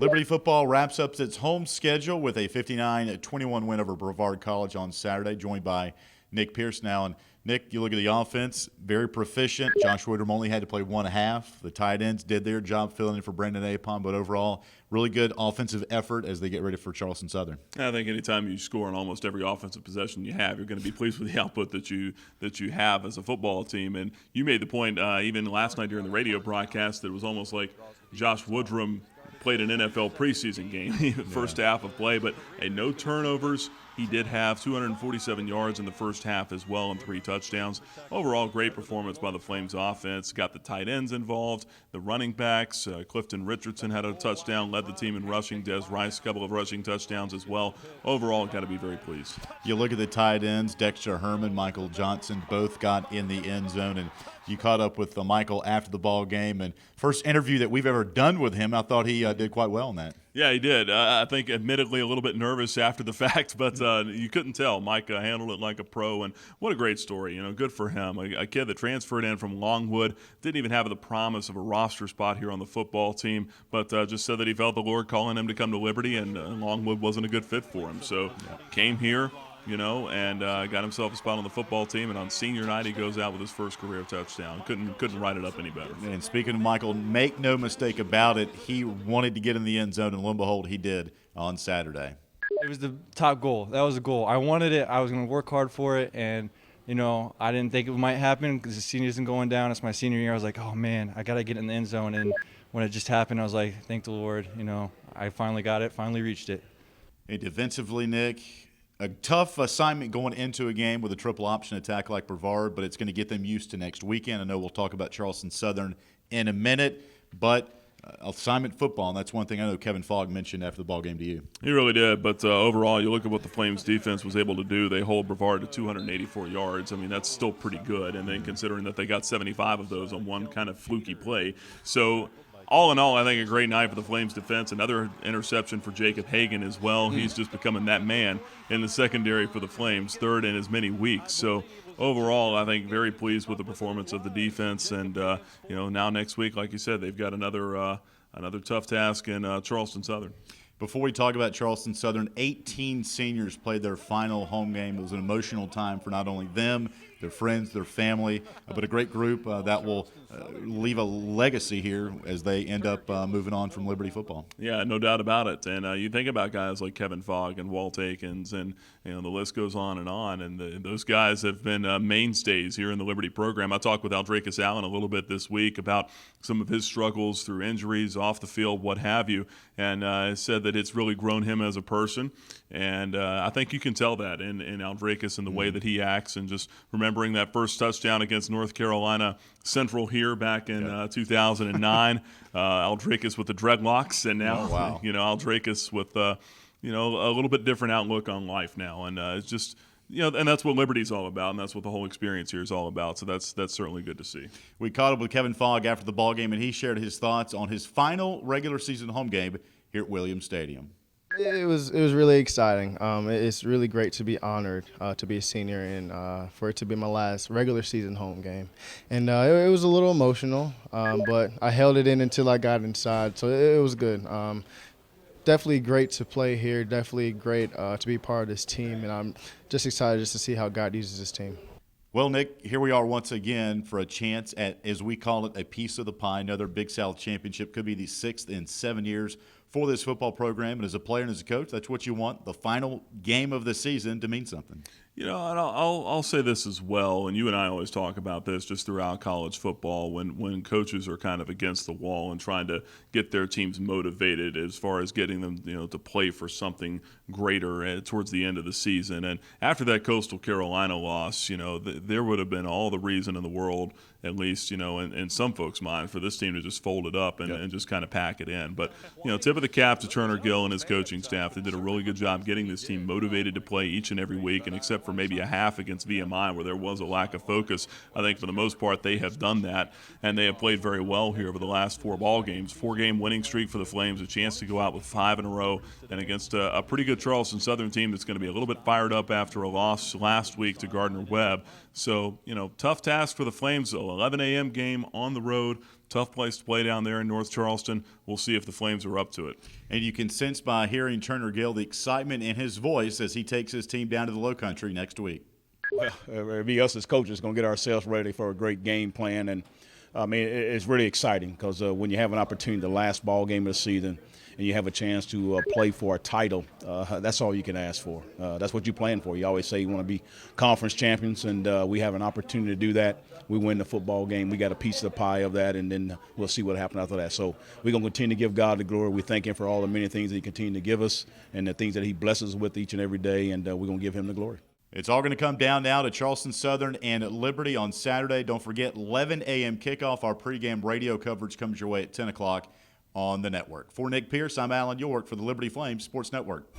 Liberty football wraps up its home schedule with a 59-21 win over Brevard College on Saturday, joined by Nick Pierce now. And Nick, you look at the offense, very proficient. Josh Woodrum only had to play one half. The tight ends did their job filling in for Brendan Apon, but overall, really good offensive effort as they get ready for Charleston Southern. I think anytime you score on almost every offensive possession you have, you're going to be pleased with the output that you have as a football team. And you made the point even last night during the radio broadcast that it was almost like Josh Woodrum played an NFL preseason game, first half of play, but no turnovers. He did have 247 yards in the first half as well and 3 touchdowns. Overall, great performance by the Flames offense. Got the tight ends involved, the running backs. Clifton Richardson had a touchdown, led the team in rushing. Des Rice, a couple of rushing touchdowns as well. Overall, got to be very pleased. You look at the tight ends, Dexter Herman, Michael Johnson, both got in the end zone, and you caught up with Michael after the ball game. And first interview that we've ever done with him, I thought he did quite well in that. Yeah, he did. I think admittedly a little bit nervous after the fact, but you couldn't tell. Mike handled it like a pro, and what a great story. Good for him. A kid that transferred in from Longwood, didn't even have the promise of a roster spot here on the football team, but just said that he felt the Lord calling him to come to Liberty, and Longwood wasn't a good fit for him. So came here, and got himself a spot on the football team. And on senior night, he goes out with his first career touchdown. Couldn't write it up any better. And speaking of Michael, make no mistake about it, he wanted to get in the end zone, and lo and behold, he did on Saturday. It was the top goal. That was the goal. I wanted it. I was going to work hard for it, and I didn't think it might happen because the season isn't going down. It's my senior year. I was like, oh man, I got to get in the end zone. And when it just happened, I was like, thank the Lord. I finally got it. Finally reached it. Hey, defensively, Nick, a tough assignment going into a game with a triple option attack like Brevard, but it's going to get them used to next weekend. I know we'll talk about Charleston Southern in a minute, but assignment football, and that's one thing I know Kevin Fogg mentioned after the ball game to you. He really did, but overall, you look at what the Flames defense was able to do. They hold Brevard to 284 yards. I mean, that's still pretty good, and then considering that they got 75 of those on one kind of fluky play. So all in all, I think a great night for the Flames defense. Another interception for Jacob Hagan as well. He's just becoming that man in the secondary for the Flames, third in as many weeks. So overall, I think very pleased with the performance of the defense. And, now next week, like you said, they've got another tough task in Charleston Southern. Before we talk about Charleston Southern, 18 seniors played their final home game. It was an emotional time for not only them, their friends, their family, but a great group that will leave a legacy here as they end up moving on from Liberty football. Yeah, no doubt about it. And you think about guys like Kevin Fogg and Walt Akins, and the list goes on. And those guys have been mainstays here in the Liberty program. I talked with Aldrakis Allen a little bit this week about some of his struggles through injuries, off the field, what have you, and said that it's really grown him as a person. And I think you can tell that in Aldrakis and the way that he acts, and just remembering that first touchdown against North Carolina Central here back in 2009. Aldrakis with the dreadlocks, and now Aldrakis with a little bit different outlook on life now, and it's just and that's what Liberty's all about, and that's what the whole experience here is all about. So that's certainly good to see. We caught up with Kevin Fogg after the ball game, and he shared his thoughts on his final regular season home game here at Williams Stadium. It was really exciting. It's really great to be honored to be a senior and for it to be my last regular season home game. And it was a little emotional, but I held it in until I got inside, so it was good. Definitely great to play here. Definitely great to be part of this team, and I'm just excited just to see how God uses this team. Well, Nick, here we are once again for a chance at, as we call it, a piece of the pie. Another Big South championship. Could be the 6th in 7 years for this football program. And as a player and as a coach, that's what you want, the final game of the season to mean something. And I'll say this as well, and you and I always talk about this just throughout college football when coaches are kind of against the wall and trying to get their teams motivated as far as getting them to play for something greater towards the end of the season. And after that Coastal Carolina loss, there would have been all the reason in the world, at least in some folks' mind, for this team to just fold it up and just kind of pack it in. But tip of the cap to Turner Gill and his coaching staff. They did a really good job getting this team motivated to play each and every week, and except for maybe a half against VMI where there was a lack of focus, I think for the most part they have done that, and they have played very well here over the last 4 ball games. 4-game winning streak for the Flames, a chance to go out with 5 in a row, and against a pretty good Charleston Southern team that's going to be a little bit fired up after a loss last week to Gardner-Webb. So, tough task for the Flames. A 11 a.m. game on the road. Tough place to play down there in North Charleston. We'll see if the Flames are up to it. And you can sense by hearing Turner Gill the excitement in his voice as he takes his team down to the Low Country next week. Well, it'll be us as coaches going to get ourselves ready for a great game plan. And, I mean, it's really exciting because when you have an opportunity, the last ball game of the season, and you have a chance to play for a title, that's all you can ask for. That's what you plan for. You always say you want to be conference champions, and we have an opportunity to do that. We win the football game. We got a piece of the pie of that, and then we'll see what happens after that. So we're going to continue to give God the glory. We thank him for all the many things that he continues to give us and the things that he blesses us with each and every day, and we're going to give him the glory. It's all going to come down now to Charleston Southern and Liberty on Saturday. Don't forget, 11 a.m. kickoff. Our pregame radio coverage comes your way at 10 o'clock on the network. For Nick Pierce, I'm Alan York for the Liberty Flames Sports Network.